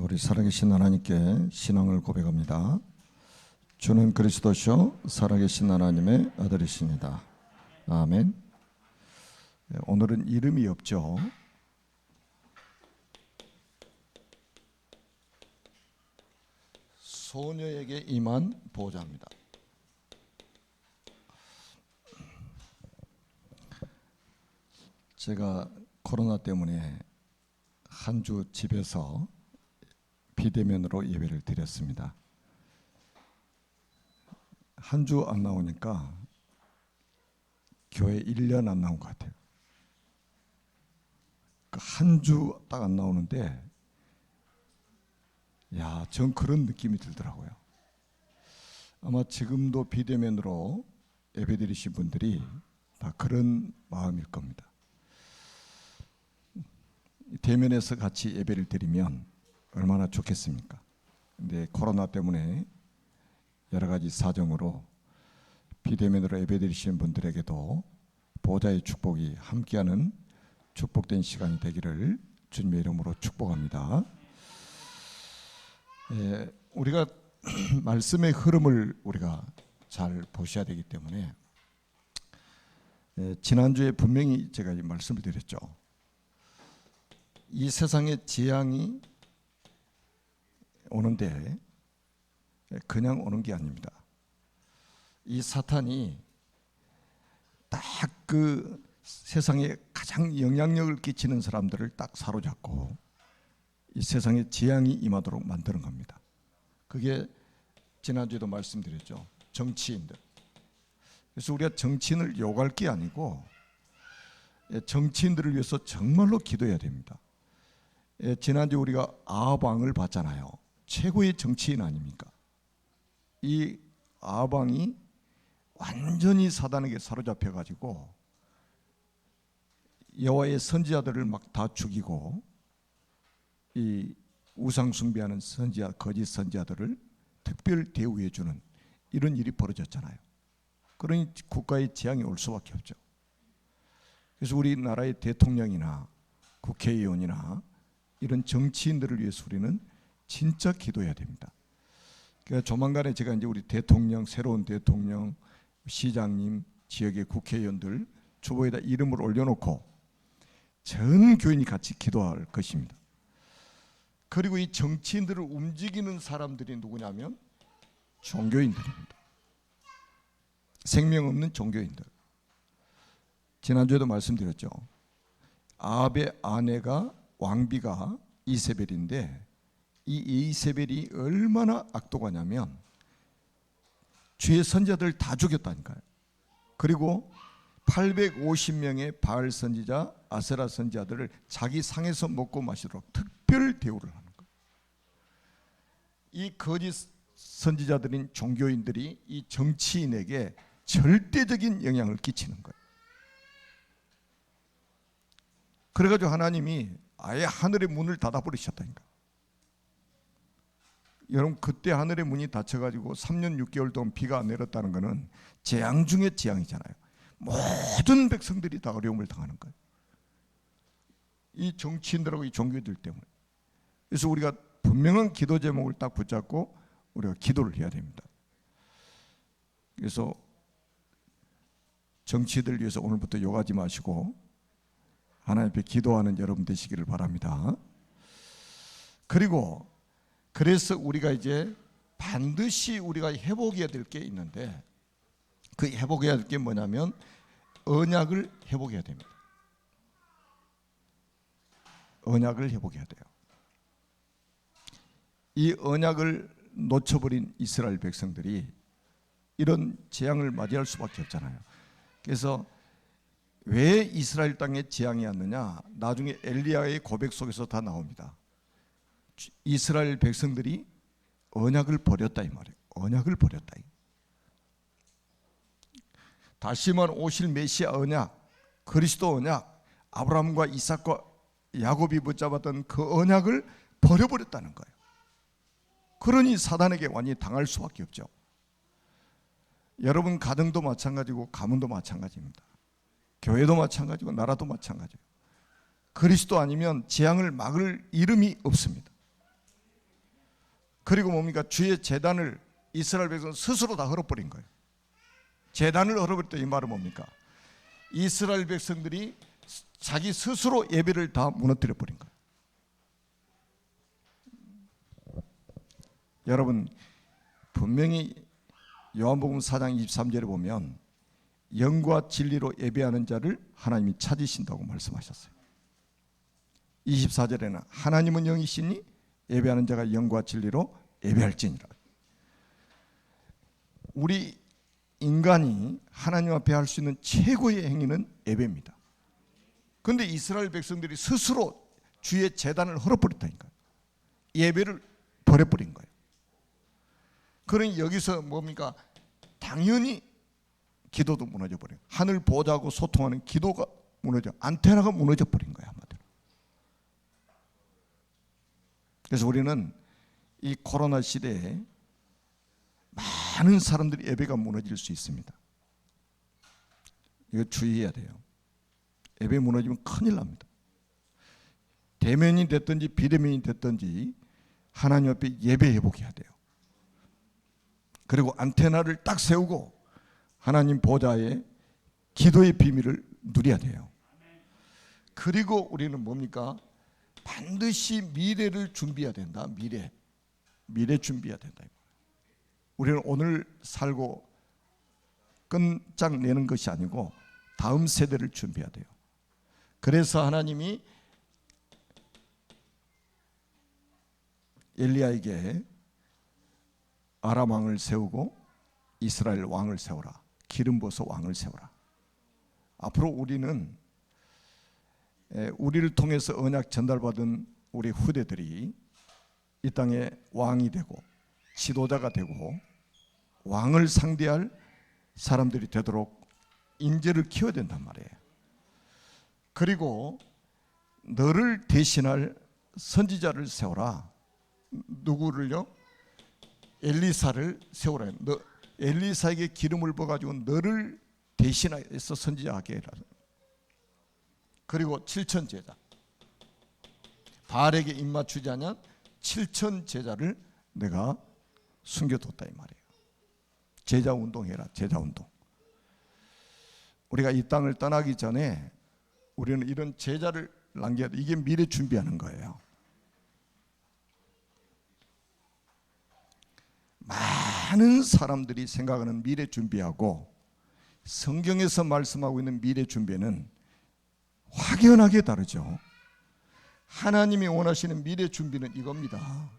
우리 살아계신 하나님께 신앙을 고백합니다. 주는 그리스도시요 살아계신 하나님의 아들이십니다. 아멘. 오늘은 이름이 없죠. 소녀에게 임한 보호자입니다. 제가 코로나 때문에 한 주 집에서 비대면으로 예배를 드렸습니다. 한 주 안 나오니까 교회 1년 안 나온 것 같아요. 한 주 딱 안 나오는데 전 그런 느낌이 들더라고요. 아마 지금도 비대면으로 예배 드리신 분들이 다 그런 마음일 겁니다. 대면에서 같이 예배를 드리면 얼마나 좋겠습니까? 근데 코로나 때문에 여러 가지 사정으로 비대면으로 예배 드리시는 분들에게도 보호자의 축복이 함께하는 축복된 시간이 되기를 주님의 이름으로 축복합니다. 우리가 말씀의 흐름을 우리가 잘 보셔야 되기 때문에 지난주에 분명히 제가 말씀을 드렸죠. 이 세상에 재앙이 오는데 그냥 오는 게 아닙니다. 이 사탄이 딱 그 세상에 가장 영향력을 끼치는 사람들을 딱 사로잡고 이 세상에 재앙이 임하도록 만드는 겁니다. 그게 지난주에도 말씀드렸죠. 정치인들. 그래서 우리가 정치인을 욕할 게 아니고 정치인들을 위해서 정말로 기도해야 됩니다. 지난주 우리가 아합왕을 봤잖아요. 최고의 정치인 아닙니까? 이 아합왕이 완전히 사단에게 사로잡혀 가지고 여호와의 선지자들을 막 다 죽이고 이 우상 숭배하는 선지자, 거짓 선지자들을 특별 대우해 주는 이런 일이 벌어졌잖아요. 그러니 국가의 재앙이 올 수밖에 없죠. 그래서 우리나라의 대통령이나 국회의원이나 이런 정치인들을 위해서 우리는 진짜 기도해야 됩니다. 그러니까 조만간에 제가 이제 우리 대통령, 새로운 대통령, 시장님, 지역의 국회의원들 주보에다 이름을 올려놓고 전 교인이 같이 기도할 것입니다. 그리고 이 정치인들을 움직이는 사람들이 누구냐면 종교인들입니다. 생명 없는 종교인들. 지난주에도 말씀드렸죠. 아합의 아내가 왕비가 이세벨인데 이 이세벨이 얼마나 악독하냐면 주의 선지자들 다 죽였다니까요. 그리고 850명의 바알 선지자, 아세라 선지자들을 자기 상에서 먹고 마시도록 특별 대우를 하는 거예요. 이 거짓 선지자들인 종교인들이 이 정치인에게 절대적인 영향을 끼치는 거예요. 그래가지고 하나님이 아예 하늘의 문을 닫아버리셨다니까. 여러분 그때 하늘의 문이 닫혀가지고 3년 6개월 동안 비가 안 내렸다는 것은 재앙 중에 재앙이잖아요. 모든 백성들이 다 어려움을 당하는 거예요. 이 정치인들하고 이 종교들 때문에. 그래서 우리가 분명한 기도 제목을 딱 붙잡고 우리가 기도를 해야 됩니다. 그래서 정치들 위해서 오늘부터 욕하지 마시고 하나님 앞에 기도하는 여러분 되시기를 바랍니다. 그리고 그래서 우리가 이제 반드시 우리가 회복해야 될 게 있는데 그 회복해야 될 게 뭐냐면 언약을 회복해야 됩니다. 언약을 회복해야 돼요. 이 언약을 놓쳐버린 이스라엘 백성들이 이런 재앙을 맞이할 수밖에 없잖아요. 그래서 왜 이스라엘 땅에 재앙이 왔느냐? 나중에 엘리야의 고백 속에서 다 나옵니다. 이스라엘 백성들이 언약을 버렸다 이 말이에요. 언약을 버렸다. 다시만 오실 메시아 언약, 그리스도 언약, 아브라함과 이삭과 야곱이 붙잡았던 그 언약을 버려버렸다는 거예요. 그러니 사단에게 완전히 당할 수밖에 없죠. 여러분 가정도 마찬가지고 가문도 마찬가지입니다. 교회도 마찬가지고 나라도 마찬가지예요. 그리스도 아니면 재앙을 막을 이름이 없습니다. 그리고 뭡니까? 주의 제단을 이스라엘 백성 스스로 다 헐어버린 거예요. 제단을 헐어버렸다 이 말은 뭡니까? 이스라엘 백성들이 자기 스스로 예배를 다 무너뜨려 버린 거예요. 여러분, 분명히 요한복음 4장 23절에 보면 영과 진리로 예배하는 자를 하나님이 찾으신다고 말씀하셨어요. 24절에는 하나님은 영이시니 예배하는 자가 영과 진리로 예배할지니라. 우리 인간이 하나님 앞에 할 수 있는 최고의 행위는 예배입니다. 그런데 이스라엘 백성들이 스스로 주의 제단을 헐어버렸다니까요. 예배를 버려버린 거예요. 그러니 여기서 뭡니까? 당연히 기도도 무너져 버려요. 하늘 보좌하고 소통하는 기도가 무너져, 안테나가 무너져 버린 거예요, 한마디로. 그래서 우리는 이 코로나 시대에 많은 사람들이 예배가 무너질 수 있습니다. 이거 주의해야 돼요. 예배 무너지면 큰일 납니다. 대면이 됐든지 비대면이 됐든지 하나님 앞에 예배 회복해야 돼요. 그리고 안테나를 딱 세우고 하나님 보좌에 기도의 비밀을 누려야 돼요. 그리고 우리는 뭡니까? 반드시 미래를 준비해야 된다. 미래 준비해야 된다. 우리는 오늘 살고 끝장내는 것이 아니고 다음 세대를 준비해야 돼요. 그래서 하나님이 엘리야에게 아람 왕을 세우고 이스라엘 왕을 세우라. 기름 부어서 왕을 세우라. 앞으로 우리는 우리를 통해서 언약 전달받은 우리 후대들이 이 땅에 왕이 되고 지도자가 되고 왕을 상대할 사람들이 되도록 인재를 키워야 된단 말이에요. 그리고 너를 대신할 선지자를 세워라. 누구를요? 엘리사를 세우라. 너 엘리사에게 기름을 부어가지고 너를 대신해서 선지자하게 해라. 그리고 7천 제자, 바알에게 입맞추지 않은 7천 제자를 내가 숨겨뒀다 이 말이에요. 제자 운동해라. 제자 운동. 우리가 이 땅을 떠나기 전에 우리는 이런 제자를 남겨야 돼. 이게 미래 준비하는 거예요. 많은 사람들이 생각하는 미래 준비하고 성경에서 말씀하고 있는 미래 준비는 확연하게 다르죠. 하나님이 원하시는 미래 준비는 이겁니다.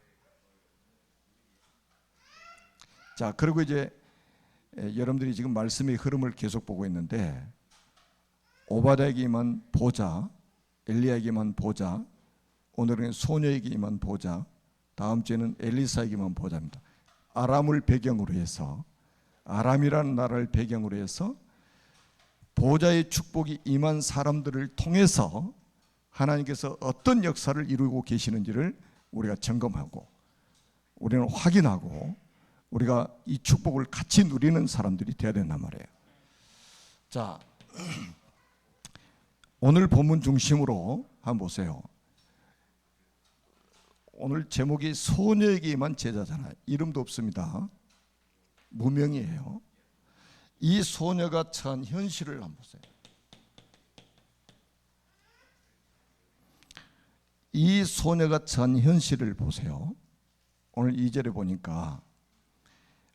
자, 그리고 이제 여러분들이 지금 말씀의 흐름을 계속 보고 있는데 오바댜에게 임한 보좌, 엘리야에게만 보좌, 오늘은 소녀에게 임한 보좌, 다음 주에는 엘리사에게만 보좌입니다. 아람을 배경으로 해서, 아람이라는 나라를 배경으로 해서 보좌의 축복이 임한 사람들을 통해서 하나님께서 어떤 역사를 이루고 계시는지를 우리가 점검하고 우리는 확인하고 우리가 이 축복을 같이 누리는 사람들이 되어야 된단 말이에요. 자, 오늘 본문 중심으로 한번 보세요. 오늘 제목이 소녀에게 임한 제자잖아요. 이름도 없습니다. 무명이에요. 이 소녀가 처한 현실을 한번 보세요. 이 소녀가 처한 현실을 보세요. 오늘 2절에 보니까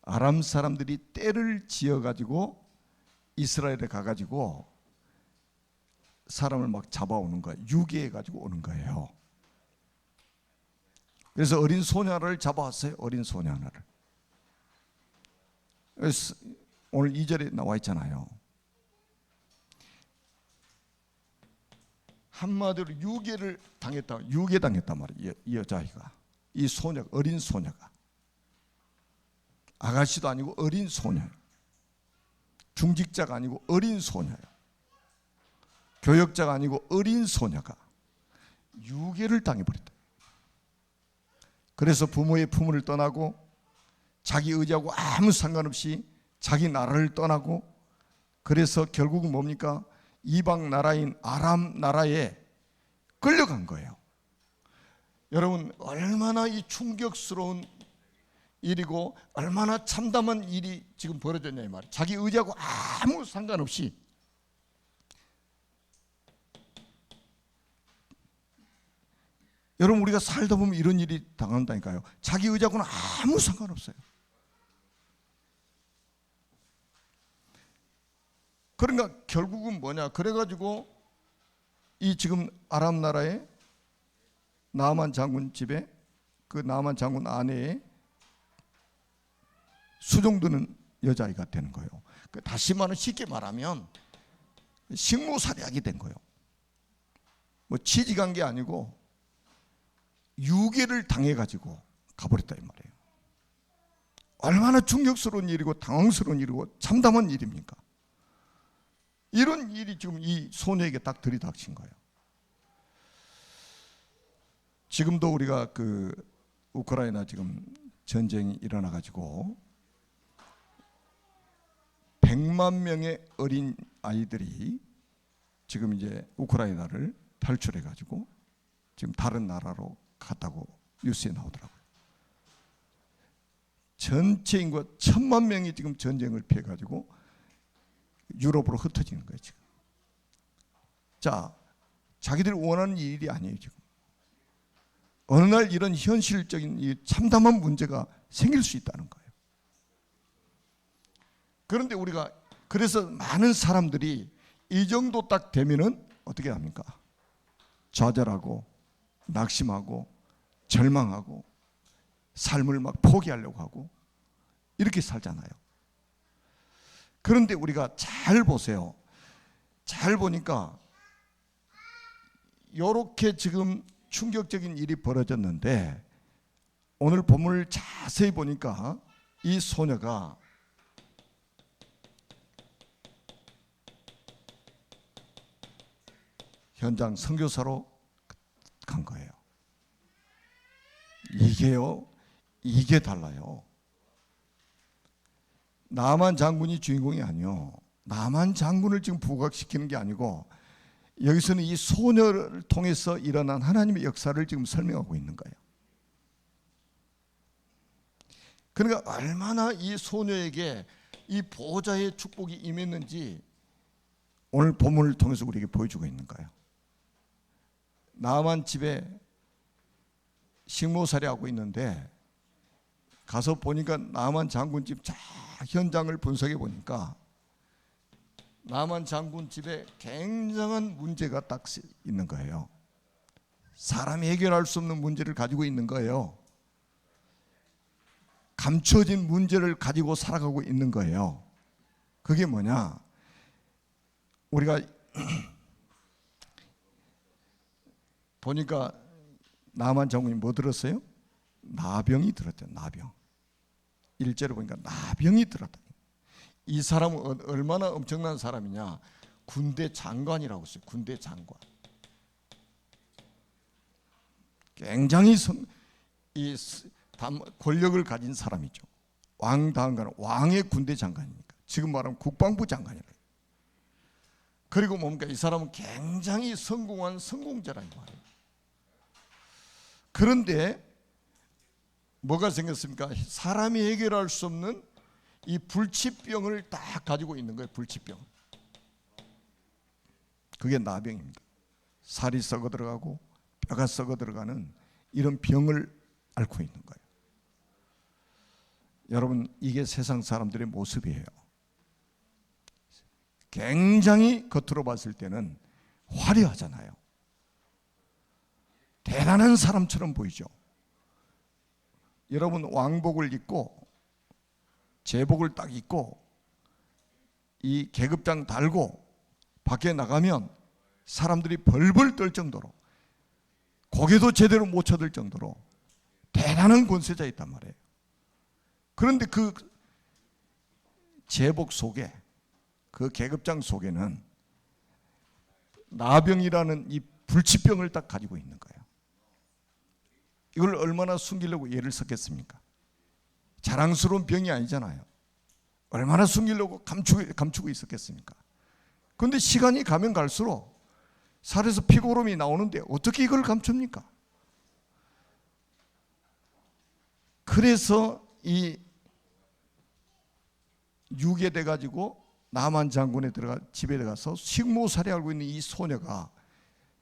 아람 사람들이 떼를 지어가지고 이스라엘에 가가지고 사람을 막 잡아오는 거예요. 유괴해가지고 오는 거예요. 그래서 어린 소녀 하나를 잡아왔어요. 어린 소녀 하나를. 그래서 오늘 2절에 나와 있잖아요. 한마디로 유괴를 당했다. 유괴당했단 말이에요. 이 여자아이가. 이 소녀, 어린 소녀가. 아가씨도 아니고 어린 소녀예요. 중직자가 아니고 어린 소녀예요. 교역자가 아니고 어린 소녀가 유괴를 당해버렸다. 그래서 부모의 품을 떠나고 자기 의지하고 아무 상관없이 자기 나라를 떠나고, 그래서 결국은 뭡니까? 이방 나라인 아람 나라에 끌려간 거예요. 여러분, 얼마나 이 충격스러운 일이고 얼마나 참담한 일이 지금 벌어졌냐 이 말이에요. 자기 의지하고 아무 상관없이 여러분 우리가 살다 보면 이런 일이 당한다니까요. 자기 의지하고는 아무 상관없어요. 그러니까 결국은 뭐냐? 그래가지고 이 지금 아람 나라의 나만 장군 집에 그 나만 장군 아내의 수종드는 여자아이가 되는 거예요. 다시 말하면 쉽게 말하면 식모살이하게 된 거예요. 뭐 취직한 게 아니고 유괴를 당해가지고 가버렸다 이 말이에요. 얼마나 충격스러운 일이고 당황스러운 일이고 참담한 일입니까? 이런 일이 지금 이 소녀에게 딱 들이닥친 거예요. 지금도 우리가 그 우크라이나 지금 전쟁이 일어나 가지고 100만 명의 어린 아이들이 지금 이제 우크라이나를 탈출해 가지고 지금 다른 나라로 갔다고 뉴스에 나오더라고요. 전체 인구가 1000만 명이 지금 전쟁을 피해 가지고 유럽으로 흩어지는 거예요 지금. 자, 자기들이 원하는 일이 아니에요 지금. 어느 날 이런 현실적인 이 참담한 문제가 생길 수 있다는 거예요. 그런데 우리가 그래서 많은 사람들이 이 정도 딱 되면은 어떻게 합니까? 좌절하고 낙심하고 절망하고 삶을 막 포기하려고 하고 이렇게 살잖아요. 그런데 우리가 잘 보세요. 잘 보니까 이렇게 지금 충격적인 일이 벌어졌는데 오늘 본문을 자세히 보니까 이 소녀가 현장 선교사로 간 거예요. 이게 달라요. 나만 장군이 주인공이 아니요. 나만 장군을 지금 부각시키는 게 아니고 여기서는 이 소녀를 통해서 일어난 하나님의 역사를 지금 설명하고 있는 거예요. 그러니까 얼마나 이 소녀에게 이 보호자의 축복이 임했는지 오늘 본문을 통해서 우리에게 보여주고 있는 거예요. 나만 집에 식모살이 하고 있는데 가서 보니까 나만 장군집 쫙 현장을 분석해 보니까 나만 장군집에 굉장한 문제가 딱 있는 거예요. 사람이 해결할 수 없는 문제를 가지고 있는 거예요. 감춰진 문제를 가지고 살아가고 있는 거예요. 그게 뭐냐? 우리가 보니까 나만 장군이 뭐 들었어요? 나병이 들었대요. 나병. 1절에 보니까 나병이 들었다. 이 사람은 얼마나 엄청난 사람이냐? 군대 장관이라고 했어요. 군대 장관. 굉장히 권력을 가진 사람이죠. 왕 다음 가는 왕의 군대 장관이니까. 지금 말하면 국방부 장관이래요. 그리고 뭡니까? 이 사람은 굉장히 성공한 성공자라는 말이에요. 그런데 뭐가 생겼습니까? 사람이 해결할 수 없는 이 불치병을 딱 가지고 있는 거예요. 불치병. 그게 나병입니다. 살이 썩어 들어가고 뼈가 썩어 들어가는 이런 병을 앓고 있는 거예요. 여러분, 이게 세상 사람들의 모습이에요. 굉장히 겉으로 봤을 때는 화려하잖아요. 대단한 사람처럼 보이죠. 여러분, 왕복을 입고 제복을 딱 입고 이 계급장 달고 밖에 나가면 사람들이 벌벌 떨 정도로 고개도 제대로 못 쳐들 정도로 대단한 권세자 있단 말이에요. 그런데 그 제복 속에 그 계급장 속에는 나병이라는 이 불치병을 딱 가지고 있는 거예요. 이걸 얼마나 숨기려고 애를 썼겠습니까? 자랑스러운 병이 아니잖아요. 얼마나 숨기려고 감추고 있었겠습니까? 그런데 시간이 가면 갈수록 살에서 피고름이 나오는데 어떻게 이걸 감춥니까? 그래서 이 유괴돼 가지고 나만 장군에 집에 들어가서 식모살이하고 있는 이 소녀가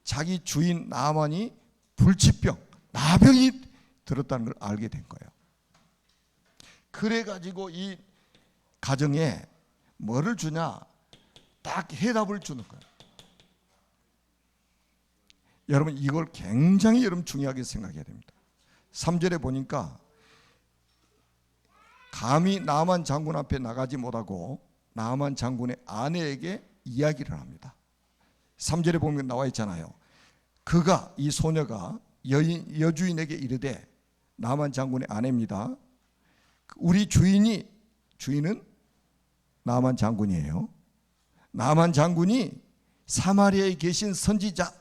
자기 주인 나만이 불치병, 나병이 들었다는 걸 알게 된 거예요. 그래 가지고 이 가정에 뭐를 주냐? 딱 해답을 주는 거예요. 여러분 이걸 굉장히 여러분 중요하게 생각해야 됩니다. 3절에 보니까 감히 나만 장군 앞에 나가지 못하고 나만 장군의 아내에게 이야기를 합니다. 3절에 보면 나와 있잖아요. 그가, 이 소녀가 여주인에게 이르되, 나만 장군의 아내입니다. 우리 주인은 나만 장군이에요. 나만 장군이 사마리아에 계신 선지자가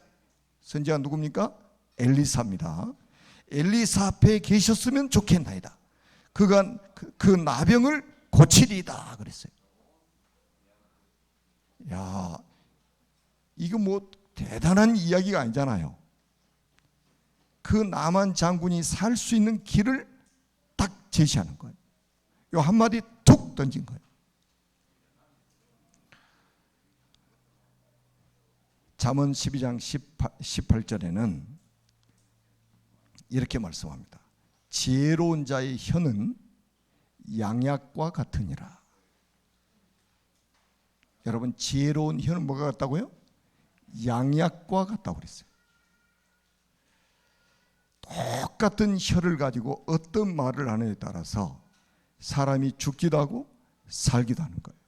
누굽니까? 엘리사입니다. 엘리사 앞에 계셨으면 좋겠나이다. 그가 그 나병을 고치리이다 그랬어요. 야, 이거 뭐 대단한 이야기가 아니잖아요. 그 나만 장군이 살 수 있는 길을 딱 제시하는 거예요. 요 한마디 툭 던진 거예요. 잠언 12장 18절에는 이렇게 말씀합니다. 지혜로운 자의 혀는 양약과 같으니라. 여러분 지혜로운 혀는 뭐가 같다고요? 양약과 같다고 그랬어요. 똑같은 혀를 가지고 어떤 말을 하느냐에 따라서 사람이 죽기도 하고 살기도 하는 거예요.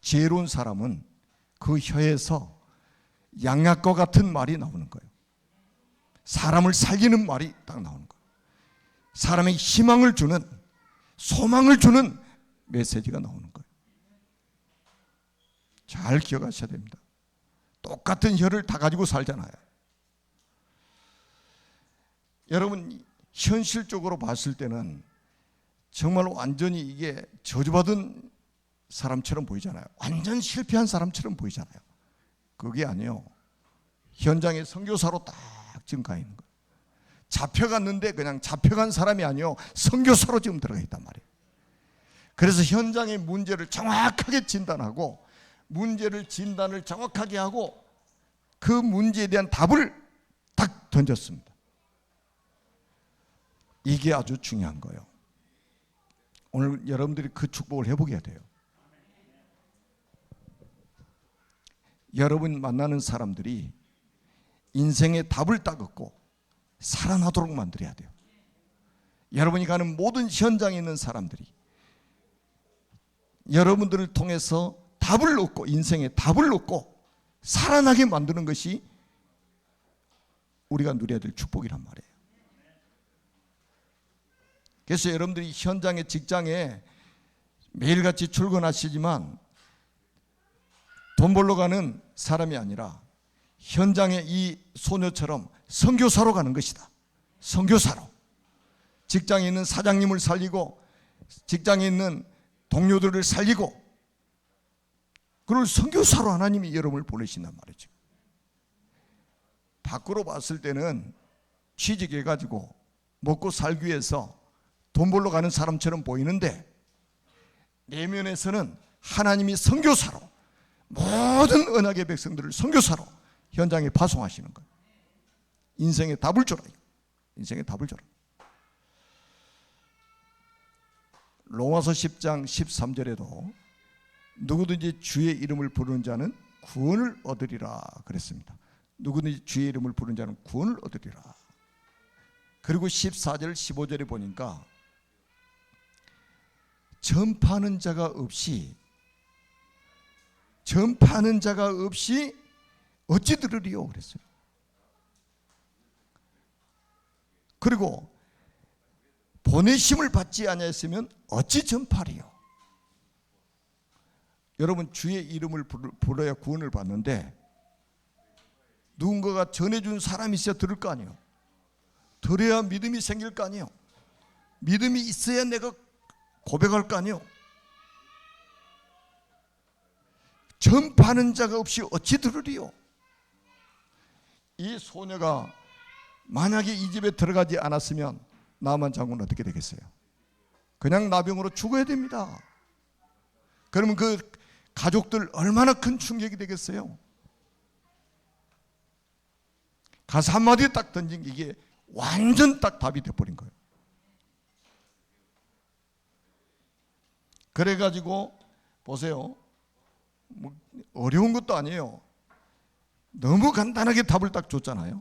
지혜로운 사람은 그 혀에서 양약과 같은 말이 나오는 거예요. 사람을 살리는 말이 딱 나오는 거예요. 사람에게 희망을 주는, 소망을 주는 메시지가 나오는 거예요. 잘 기억하셔야 됩니다. 똑같은 혀를 다 가지고 살잖아요. 여러분 현실적으로 봤을 때는 정말 완전히 이게 저주받은 사람처럼 보이잖아요. 완전 실패한 사람처럼 보이잖아요. 그게 아니에요. 현장에 선교사로 딱 지금 가 있는 거예요. 잡혀갔는데 그냥 잡혀간 사람이 아니에요. 선교사로 지금 들어가 있단 말이에요. 그래서 현장의 문제를 정확하게 진단하고 문제를 진단을 정확하게 하고 그 문제에 대한 답을 딱 던졌습니다. 이게 아주 중요한 거예요. 오늘 여러분들이 그 축복을 해보게 돼요. 여러분 만나는 사람들이 인생의 답을 딱 얻고 살아나도록 만들어야 돼요. 여러분이 가는 모든 현장에 있는 사람들이 여러분들을 통해서 답을 얻고 인생의 답을 얻고 살아나게 만드는 것이 우리가 누려야 될 축복이란 말이에요. 그래서 여러분들이 현장에 직장에 매일같이 출근하시지만 돈 벌러 가는 사람이 아니라 현장에 이 소녀처럼 선교사로 가는 것이다. 선교사로. 직장에 있는 사장님을 살리고 직장에 있는 동료들을 살리고 그걸 선교사로 하나님이 여러분을 보내신단 말이죠. 밖으로 봤을 때는 취직해가지고 먹고 살기 위해서 돈 벌러 가는 사람처럼 보이는데 내면에서는 하나님이 선교사로 모든 언약의 백성들을 선교사로 현장에 파송하시는 거예요. 인생의 답을 줘라. 인생의 답을 줘라. 로마서 10장 13절에도 누구든지 주의 이름을 부르는 자는 구원을 얻으리라 그랬습니다. 누구든지 주의 이름을 부르는 자는 구원을 얻으리라. 그리고 14절 15절에 보니까 전파하는 자가 없이 어찌 들으리요 그랬어요. 그리고 보내심을 받지 아니하였으면 어찌 전파리요. 여러분 주의 이름을 불러야 구원을 받는데 누군가가 전해준 사람이 있어야 들을 거 아니에요. 들어야 믿음이 생길 거 아니에요. 믿음이 있어야 내가 고백할 거 아니에요. 전파하는 자가 없이 어찌 들으리요. 이 소녀가 만약에 이 집에 들어가지 않았으면 나만 장군은 어떻게 되겠어요? 그냥 나병으로 죽어야 됩니다. 그러면 그 가족들 얼마나 큰 충격이 되겠어요? 가서 한마디 딱 던진 게 이게 완전 딱 답이 돼버린 거예요. 그래가지고 보세요. 뭐 어려운 것도 아니에요. 너무 간단하게 답을 딱 줬잖아요.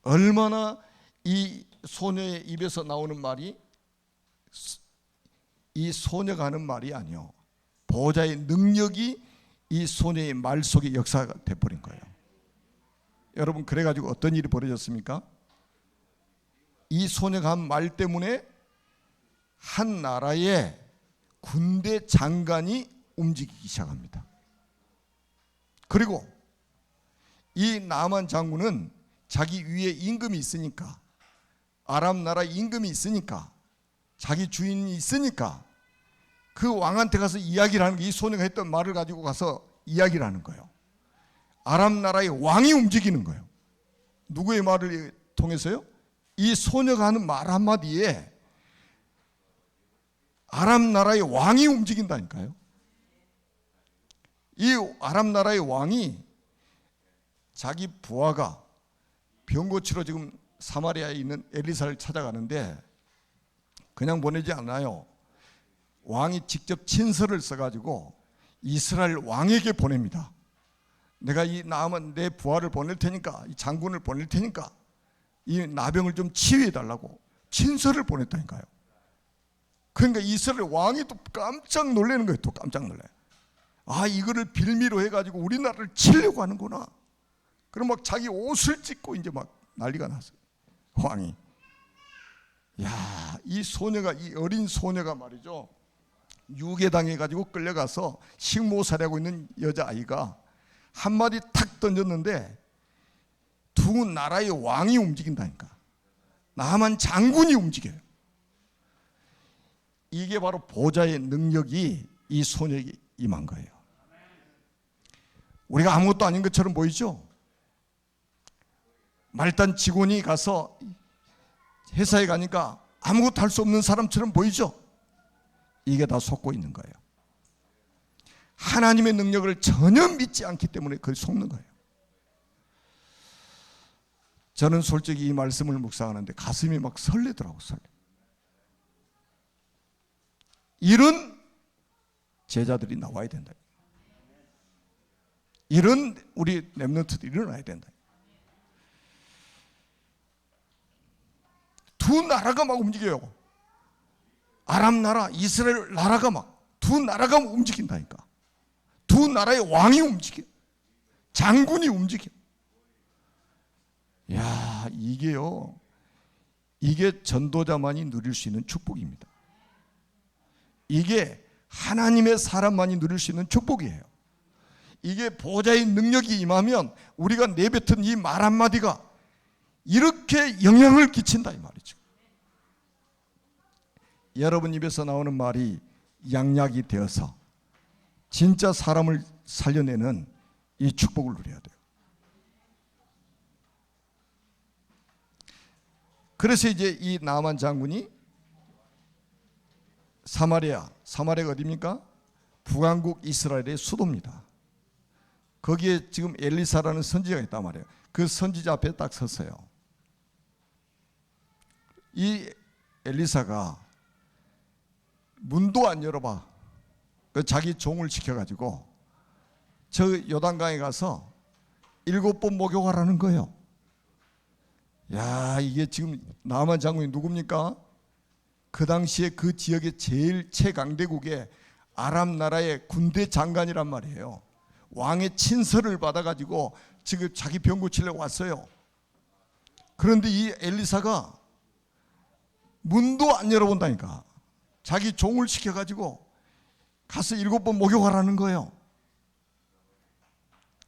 얼마나 이 소녀의 입에서 나오는 말이 이 소녀가 하는 말이 아니요, 보호자의 능력이 이 소녀의 말 속에 역사가 돼버린 거예요. 여러분, 그래가지고 어떤 일이 벌어졌습니까? 이 소녀가 한 말 때문에 한 나라의 군대 장관이 움직이기 시작합니다. 그리고 이 나만 장군은 자기 위에 임금이 있으니까, 아람 나라 임금이 있으니까, 자기 주인이 있으니까 그 왕한테 가서 이야기를 하는 게, 이 소녀가 했던 말을 가지고 가서 이야기를 하는 거예요. 아람 나라의 왕이 움직이는 거예요. 누구의 말을 통해서요? 이 소녀가 하는 말 한마디에 아람 나라의 왕이 움직인다니까요. 이 아람 나라의 왕이 자기 부하가 병 고치러 지금 사마리아에 있는 엘리사를 찾아가는데 그냥 보내지 않아요. 왕이 직접 친서를 써가지고 이스라엘 왕에게 보냅니다. 내가 이 나아만 내 부하를 보낼 테니까, 이 장군을 보낼 테니까 이 나병을 좀 치유해 달라고 친서를 보냈다니까요. 그러니까 이스라엘 왕이 또 깜짝 놀라는 거예요. 또 깜짝 놀라요. 아, 이거를 빌미로 해가지고 우리나라를 치려고 하는구나. 그럼 막 자기 옷을 찢고 이제 막 난리가 났어요. 왕이. 야, 이 소녀가, 이 어린 소녀가 말이죠, 유괴당해가지고 끌려가서 식모살이하고 있는 여자아이가 한마디 탁 던졌는데 두 나라의 왕이 움직인다니까. 나만 장군이 움직여요. 이게 바로 보좌의 능력이 이 소녀에게 임한 거예요. 우리가 아무것도 아닌 것처럼 보이죠? 말단 직원이 가서 회사에 가니까 아무것도 할 수 없는 사람처럼 보이죠? 이게 다 속고 있는 거예요. 하나님의 능력을 전혀 믿지 않기 때문에 그걸 속는 거예요. 저는 솔직히 이 말씀을 묵상하는데 가슴이 막 설레더라고요. 설레. 이런 제자들이 나와야 된다. 이런 우리 렘넌트들이 일어나야 된다. 두 나라가 막 움직여요. 아람 나라, 이스라엘 나라가 막 두 나라가 움직인다니까. 두 나라의 왕이 움직여. 장군이 움직여. 야, 이게요, 이게 전도자만이 누릴 수 있는 축복입니다. 이게 하나님의 사람만이 누릴 수 있는 축복이에요. 이게 보좌의 능력이 임하면 우리가 내뱉은 이 말 한마디가 이렇게 영향을 끼친다 이 말이죠. 여러분 입에서 나오는 말이 양약이 되어서 진짜 사람을 살려내는 이 축복을 누려야 돼요. 그래서 이제 이 나만 장군이 사마리아가 어디입니까? 북왕국 이스라엘의 수도입니다. 거기에 지금 엘리사라는 선지자가 있단 말이에요. 그 선지자 앞에 딱 섰어요. 이 엘리사가 문도 안 열어봐. 자기 종을 시켜가지고 저 요단강에 가서 7번 목욕하라는 거예요. 야, 이게 지금 나만 장군이 누굽니까? 그 당시에 그 지역의 제일 최강대국의 아람 나라의 군대 장관이란 말이에요. 왕의 친서를 받아가지고 지금 자기 병 고치려고 왔어요. 그런데 이 엘리사가 문도 안 열어본다니까. 자기 종을 시켜가지고 가서 7번 목욕하라는 거예요.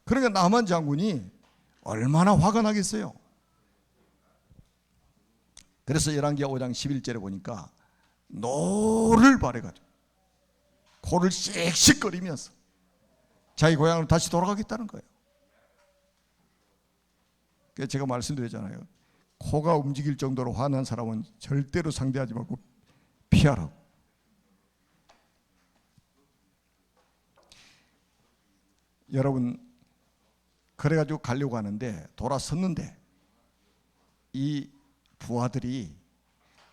그러니까 나만 장군이 얼마나 화가 나겠어요. 그래서 열왕기하 5장 11절에 보니까 노를 바래가지고 코를 씩씩거리면서 자기 고향으로 다시 돌아가겠다는 거예요. 그래서 제가 말씀드렸잖아요. 코가 움직일 정도로 화난 사람은 절대로 상대하지 말고 피하라고. 여러분, 그래가지고 가려고 하는데 돌아섰는데 이 부하들이,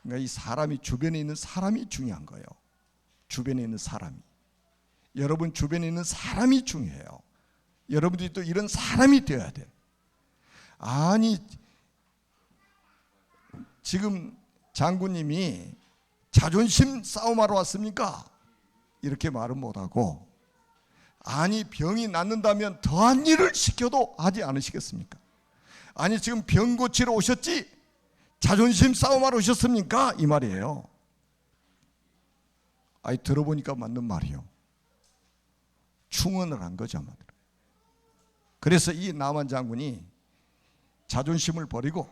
그러니까 이 사람이, 주변에 있는 사람이 중요한 거예요. 주변에 있는 사람이. 여러분 주변에 있는 사람이 중요해요. 여러분들이 또 이런 사람이 되어야 돼요. 아니, 지금 장군님이 자존심 싸움하러 왔습니까? 이렇게 말은 못하고, 아니 병이 낫는다면 더한 일을 시켜도 하지 않으시겠습니까? 아니 지금 병 고치러 오셨지 자존심 싸움하러 오셨습니까? 이 말이에요. 아니 들어보니까 맞는 말이요. 충언을 한 거죠. 그래서 이 나만 장군이 자존심을 버리고,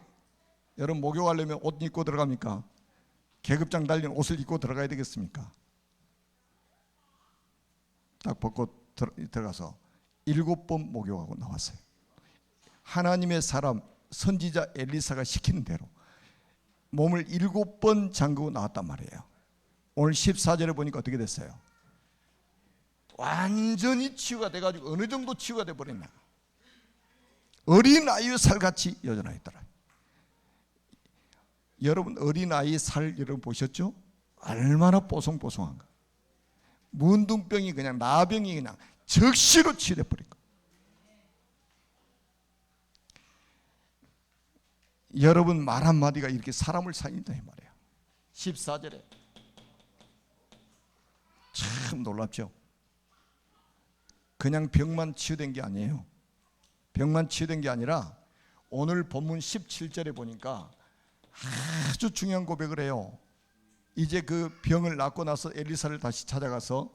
여러분 목욕하려면 옷 입고 들어갑니까? 계급장 달린 옷을 입고 들어가야 되겠습니까? 딱 벗고 들어가서 7번 목욕하고 나왔어요. 하나님의 사람 선지자 엘리사가 시키는 대로 몸을 7번 잠그고 나왔단 말이에요. 오늘 14절에 보니까 어떻게 됐어요? 완전히 치유가 돼가지고 어느 정도 치유가 돼버렸나? 어린아이의 살같이 여전하게 있더라. 여러분 어린아이 살 여러분 보셨죠? 얼마나 뽀송뽀송한가. 문둥병이 그냥 나병이 그냥 즉시로 치유돼 버린 거. 여러분 말 한마디가 이렇게 사람을 살린다 이 말이에요. 14절에 참 놀랍죠. 그냥 병만 치유된 게 아니에요. 병만 치유된 게 아니라 오늘 본문 17절에 보니까 아주 중요한 고백을 해요. 이제 그 병을 낫고 나서 엘리사를 다시 찾아가서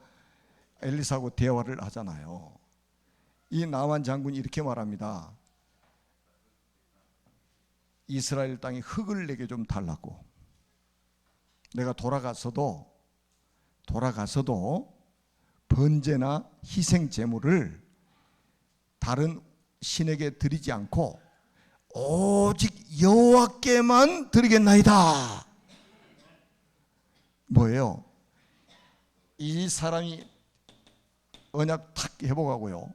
엘리사하고 대화를 하잖아요. 이 나만 장군이 이렇게 말합니다. 이스라엘 땅에 흙을 내게 좀 달라고. 내가 돌아가서도 번제나 희생 제물을 다른 신에게 드리지 않고 오직 여호와께만 드리겠나이다. 뭐예요? 이 사람이 언약 탁 회복하고요,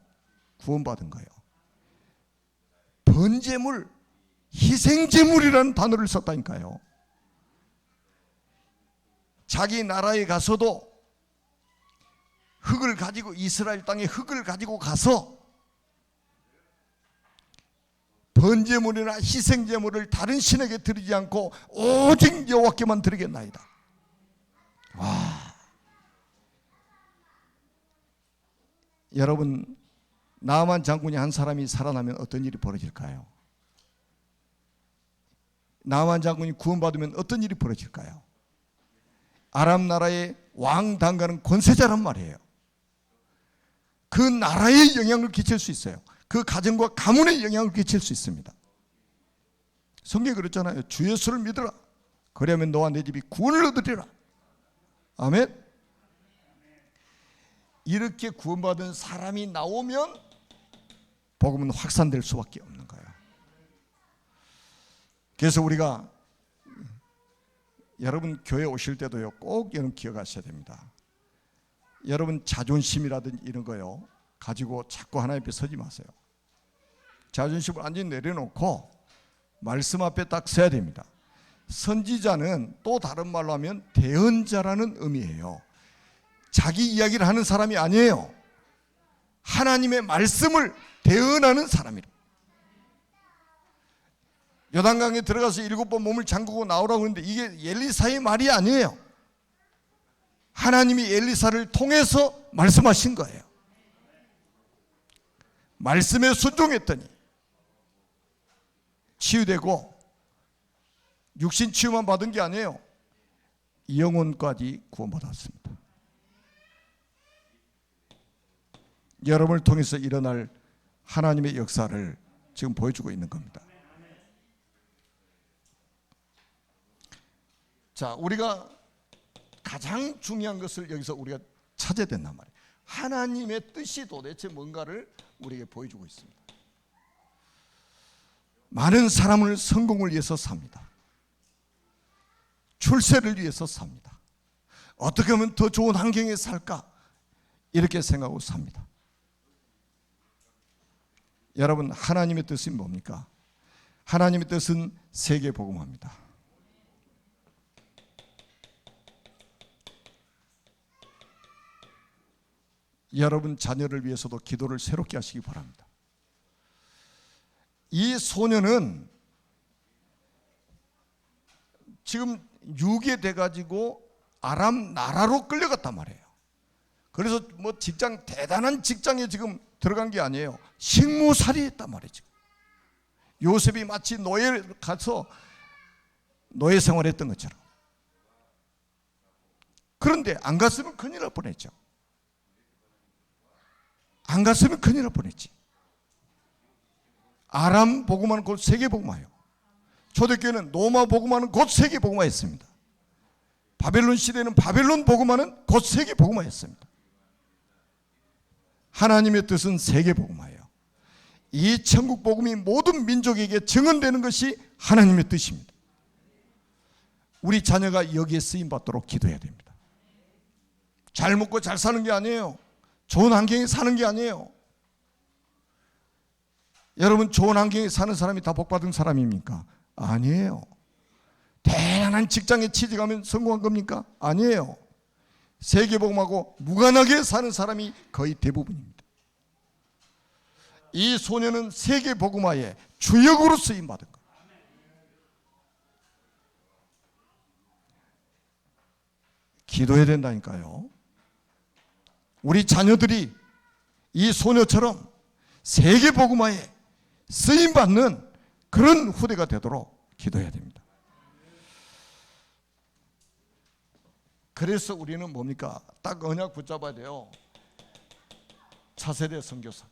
구원받은 거예요. 번제물, 희생제물이라는 단어를 썼다니까요. 자기 나라에 가서도 흙을 가지고, 이스라엘 땅에 흙을 가지고 가서 번제물이나 희생제물을 다른 신에게 드리지 않고 오직 여호와께만 드리겠나이다. 와, 여러분 나만 장군이 한 사람이 살아나면 어떤 일이 벌어질까요? 나만 장군이 구원받으면 어떤 일이 벌어질까요? 아람 나라의 왕 당가는 권세자란 말이에요. 그 나라에 영향을 끼칠 수 있어요. 그 가정과 가문에 영향을 끼칠 수 있습니다. 성경에 그랬잖아요. 주 예수를 믿으라. 그러면 너와 내 집이 구원을 얻으리라. 아멘. 이렇게 구원받은 사람이 나오면 복음은 확산될 수밖에 없는 거예요. 그래서 우리가 여러분 교회 오실 때도요, 꼭 여러분 기억하셔야 됩니다. 여러분 자존심이라든지 이런 거요 가지고 자꾸 하나님 앞에 서지 마세요. 자존심을 완전히 내려놓고 말씀 앞에 딱 서야 됩니다. 선지자는 또 다른 말로 하면 대언자라는 의미예요. 자기 이야기를 하는 사람이 아니에요. 하나님의 말씀을 대언하는 사람이라. 요단강에 들어가서 7번 몸을 잠그고 나오라고 하는데 이게 엘리사의 말이 아니에요. 하나님이 엘리사를 통해서 말씀하신 거예요. 말씀에 순종했더니 치유되고, 육신 치유만 받은 게 아니에요. 영혼까지 구원받았습니다. 여러분을 통해서 일어날 하나님의 역사를 지금 보여주고 있는 겁니다. 자, 우리가 가장 중요한 것을 여기서 우리가 찾아야 된단 말이에요. 하나님의 뜻이 도대체 뭔가를 우리에게 보여주고 있습니다. 많은 사람을 성공을 위해서 삽니다. 출세를 위해서 삽니다. 어떻게 하면 더 좋은 환경에 살까? 이렇게 생각하고 삽니다. 여러분, 하나님의 뜻이 뭡니까? 하나님의 뜻은 세계복음화입니다. 여러분 자녀를 위해서도 기도를 새롭게 하시기 바랍니다. 이 소녀는 지금 유괴돼 가지고 아람 나라로 끌려갔단 말이에요. 그래서 뭐 직장, 대단한 직장에 지금 들어간 게 아니에요. 식모살이 했단 말이죠. 요셉이 마치 노예에 가서 노예 생활했던 것처럼. 그런데 안 갔으면 큰일 날 뻔했죠. 안 갔으면 큰일 날 뻔했지. 아람 복음화는 곧 세계 복음화예요. 초대교회는 로마 복음화는 곧 세계 복음화였습니다. 바벨론 시대는 바벨론 복음화는 곧 세계 복음화였습니다. 하나님의 뜻은 세계 복음화예요. 이 천국 복음이 모든 민족에게 증언되는 것이 하나님의 뜻입니다. 우리 자녀가 여기에 쓰임 받도록 기도해야 됩니다. 잘 먹고 잘 사는 게 아니에요. 좋은 환경에 사는 게 아니에요. 여러분, 좋은 환경에 사는 사람이 다 복받은 사람입니까? 아니에요. 대단한 직장에 취직하면 성공한 겁니까? 아니에요. 세계복음하고 무관하게 사는 사람이 거의 대부분입니다. 이 소녀는 세계복음화의 주역으로 쓰임받은 거예요. 기도해야 된다니까요. 우리 자녀들이 이 소녀처럼 세계복음화에 쓰임받는 그런 후대가 되도록 기도해야 됩니다. 그래서 우리는 뭡니까? 딱 언약 붙잡아야 돼요. 차세대 선교사.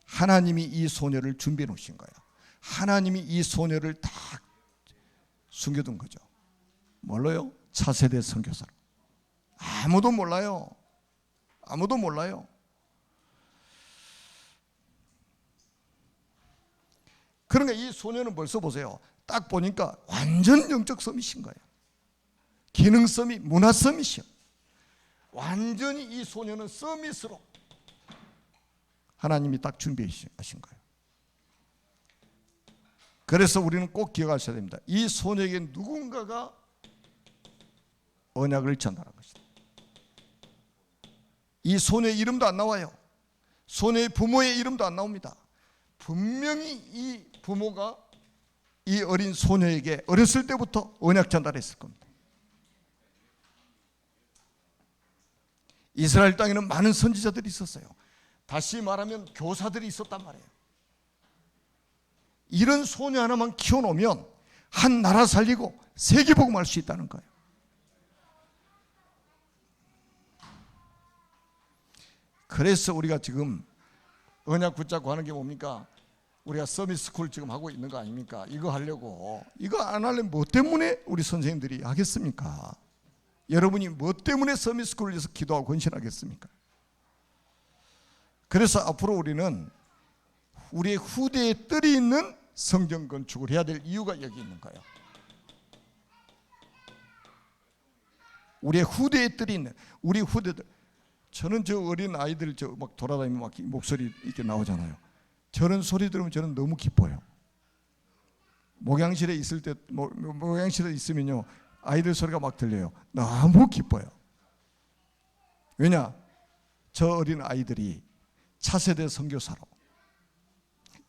하나님이 이 소녀를 준비해 놓으신 거예요. 하나님이 이 소녀를 다 숨겨둔 거죠. 뭘로요? 차세대 선교사로. 아무도 몰라요. 아무도 몰라요. 그러니까 이 소녀는 벌써 보세요. 딱 보니까 완전 영적 섬이신 거예요. 기능섬이, 문화섬이시여. 완전히 이 소녀는 서밋으로 하나님이 딱 준비하신 거예요. 그래서 우리는 꼭 기억하셔야 됩니다. 이 소녀에게 누군가가 언약을 전달한 것이다. 이 소녀의 이름도 안 나와요. 소녀의 부모의 이름도 안 나옵니다. 분명히 이 부모가 이 어린 소녀에게 어렸을 때부터 언약 전달했을 겁니다. 이스라엘 땅에는 많은 선지자들이 있었어요. 다시 말하면 교사들이 있었단 말이에요. 이런 소녀 하나만 키워놓으면 한 나라 살리고 세계복음할 수 있다는 거예요. 그래서 우리가 지금 언약 붙잡고 하는 게 뭡니까? 우리가 서밋스쿨 지금 하고 있는 거 아닙니까? 이거 하려고. 이거 안 하려면 뭐 때문에 우리 선생님들이 하겠습니까? 여러분이 뭐 때문에 서밋스쿨을 위해서 기도하고 헌신하겠습니까? 그래서 앞으로 우리는 우리의 후대에 뜰이 있는 성전 건축을 해야 될 이유가 여기 있는 거예요. 우리의 후대에 뜰이 있는 우리 후대들. 저는 저 어린 아이들 저 막 돌아다니면 막 목소리 이렇게 나오잖아요. 저런 소리 들으면 저는 너무 기뻐요. 목양실에 있을 때 목양실에 있으면요 아이들 소리가 막 들려요. 너무 기뻐요. 왜냐? 저 어린 아이들이 차세대 선교사로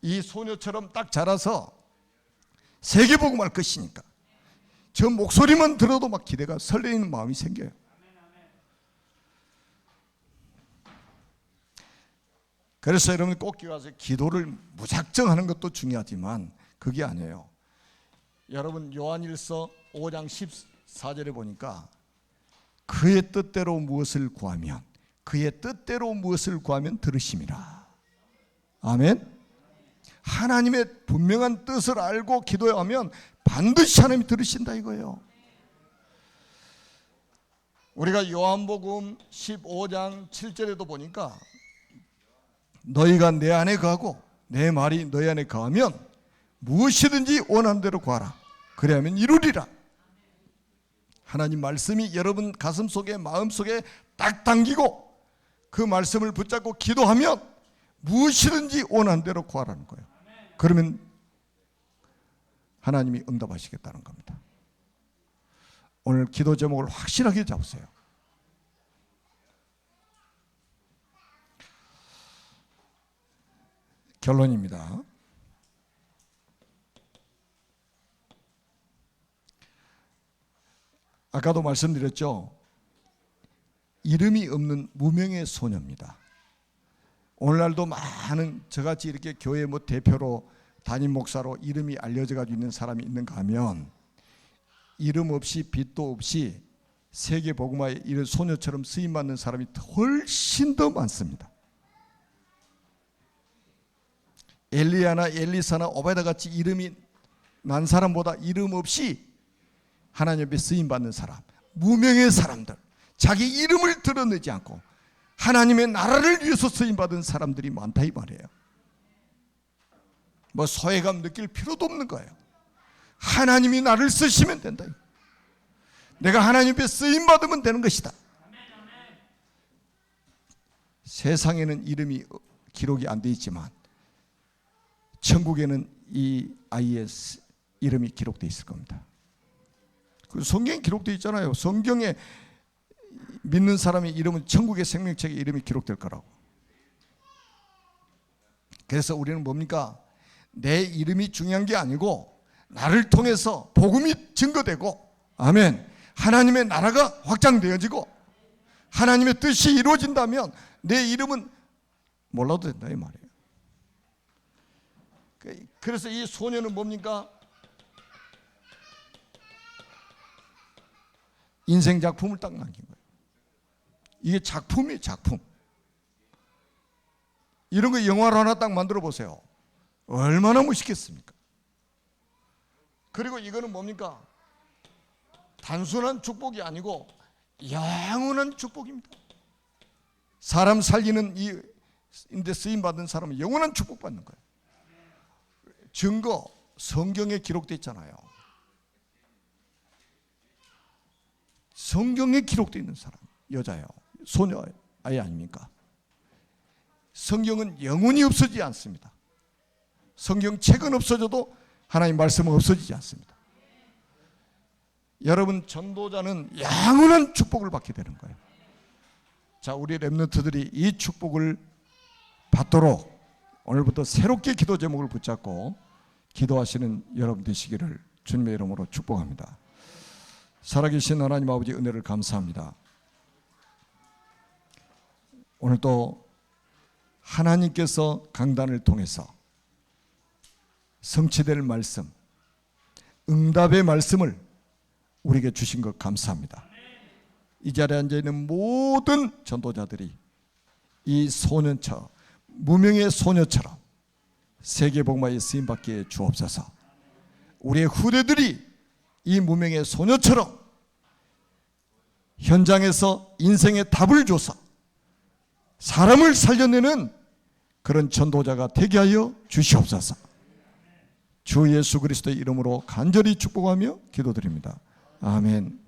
이 소녀처럼 딱 자라서 세계복음할 것이니까 저 목소리만 들어도 막 기대가 설레이는 마음이 생겨요. 그래서 여러분 꼭 기억하세요. 기도를 무작정 하는 것도 중요하지만 그게 아니에요. 여러분 요한일서 5장 14절에 보니까 그의 뜻대로 무엇을 구하면 그의 뜻대로 무엇을 구하면 들으심이라. 아멘. 하나님의 분명한 뜻을 알고 기도하면 반드시 하나님이 들으신다 이거예요. 우리가 요한복음 15장 7절에도 보니까 너희가 내 안에 거하고 내 말이 너희 안에 거하면 무엇이든지 원하는 대로 구하라. 그래야면 이루리라. 하나님 말씀이 여러분 가슴 속에 마음 속에 딱 당기고 그 말씀을 붙잡고 기도하면 무엇이든지 원하는 대로 구하라는 거예요. 그러면 하나님이 응답하시겠다는 겁니다. 오늘 기도 제목을 확실하게 잡으세요. 결론입니다. 아까도 말씀드렸죠. 이름이 없는 무명의 소녀입니다. 오늘날도 많은 저같이 이렇게 교회 대표로 담임 목사로 이름이 알려져 가지고 있는 사람이 있는가 하면 이름 없이 빚도 없이 세계 복음화에 이런 소녀처럼 쓰임 받는 사람이 훨씬 더 많습니다. 엘리야나 엘리사나 오베다 같이 이름이 난 사람보다 이름 없이 하나님 앞에 쓰임 받는 사람, 무명의 사람들, 자기 이름을 드러내지 않고 하나님의 나라를 위해서 쓰임 받은 사람들이 많다 이 말이에요. 소외감 느낄 필요도 없는 거예요. 하나님이 나를 쓰시면 된다. 내가 하나님 앞에 쓰임 받으면 되는 것이다. 세상에는 이름이 기록이 안 돼 있지만 천국에는 이 아이의 이름이 기록되어 있을 겁니다. 그 성경에 기록되어 있잖아요. 성경에 믿는 사람의 이름은 천국의 생명책에 이름이 기록될 거라고. 그래서 우리는 뭡니까? 내 이름이 중요한 게 아니고 나를 통해서 복음이 증거되고, 아멘, 하나님의 나라가 확장되어지고 하나님의 뜻이 이루어진다면 내 이름은 몰라도 된다 이 말이에요. 그래서 이 소녀는 뭡니까? 인생 작품을 딱 남긴 거예요. 이게 작품이에요, 작품. 이런 거 영화로 하나 딱 만들어 보세요. 얼마나 멋있겠습니까? 그리고 이거는 뭡니까? 단순한 축복이 아니고 영원한 축복입니다. 사람 살리는 인데 쓰임 받은 사람은 영원한 축복 받는 거예요. 증거, 성경에 기록되어 있잖아요. 성경에 기록되어 있는 사람, 여자예요. 소녀 아이 아닙니까? 성경은 영원히 없어지지 않습니다. 성경책은 없어져도 하나님 말씀은 없어지지 않습니다. 여러분, 전도자는 영원한 축복을 받게 되는 거예요. 자, 우리 렘넌트들이 이 축복을 받도록 오늘부터 새롭게 기도 제목을 붙잡고 기도하시는 여러분 되시기를 주님의 이름으로 축복합니다. 살아계신 하나님 아버지 은혜를 감사합니다. 오늘도 하나님께서 강단을 통해서 성취될 말씀, 응답의 말씀을 우리에게 주신 것 감사합니다. 이 자리에 앉아있는 모든 전도자들이 이 소년처럼, 무명의 소녀처럼 세계복음화에 쓰임받게 주옵소서. 우리의 후대들이 이 무명의 소녀처럼 현장에서 인생의 답을 줘서 사람을 살려내는 그런 전도자가 되게 하여 주시옵소서. 주 예수 그리스도의 이름으로 간절히 축복하며 기도드립니다. 아멘.